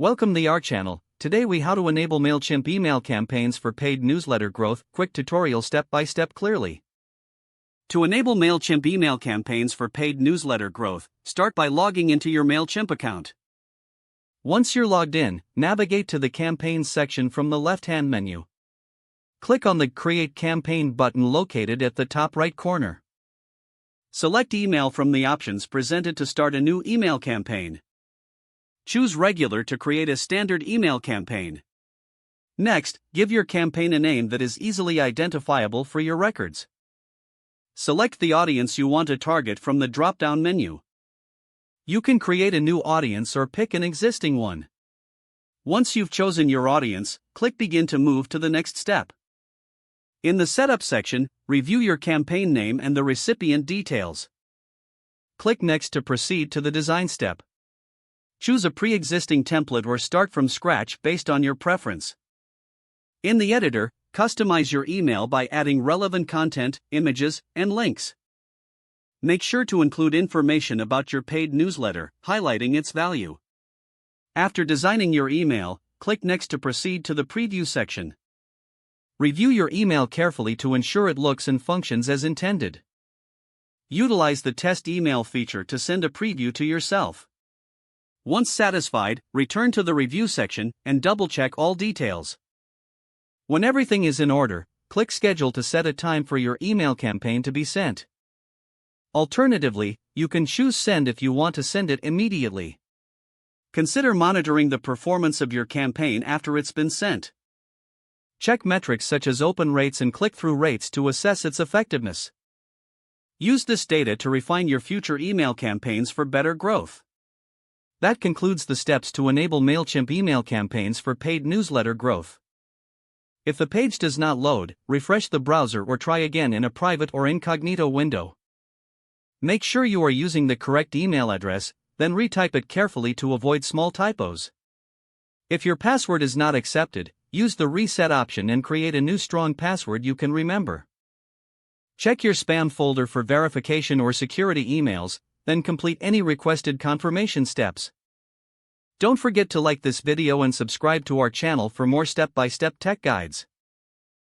Welcome to our channel. Today we how to enable Mailchimp email campaigns for paid newsletter growth. Quick tutorial step by step clearly. To enable Mailchimp email campaigns for paid newsletter growth, start by logging into your Mailchimp account. Once you're logged in, navigate to the Campaigns section from the left-hand menu. Click on the Create Campaign button located at the top right corner. Select Email from the options presented to start a new email campaign. Choose Regular to create a standard email campaign. Next, give your campaign a name that is easily identifiable for your records. Select the audience you want to target from the drop-down menu. You can create a new audience or pick an existing one. Once you've chosen your audience, click Begin to move to the next step. In the Setup section, review your campaign name and the recipient details. Click Next to proceed to the design step. Choose a pre-existing template or start from scratch based on your preference. In the editor, customize your email by adding relevant content, images, and links. Make sure to include information about your paid newsletter, highlighting its value. After designing your email, click Next to proceed to the Preview section. Review your email carefully to ensure it looks and functions as intended. Utilize the Test Email feature to send a preview to yourself. Once satisfied, return to the Review section and double-check all details. When everything is in order, click Schedule to set a time for your email campaign to be sent. Alternatively, you can choose Send if you want to send it immediately. Consider monitoring the performance of your campaign after it's been sent. Check metrics such as open rates and click-through rates to assess its effectiveness. Use this data to refine your future email campaigns for better growth. That concludes the steps to enable Mailchimp email campaigns for paid newsletter growth. If the page does not load, refresh the browser or try again in a private or incognito window. Make sure you are using the correct email address, then retype it carefully to avoid small typos. If your password is not accepted, use the Reset option and create a new strong password you can remember. Check your spam folder for verification or security emails, then complete any requested confirmation steps. Don't forget to like this video and subscribe to our channel for more step-by-step tech guides.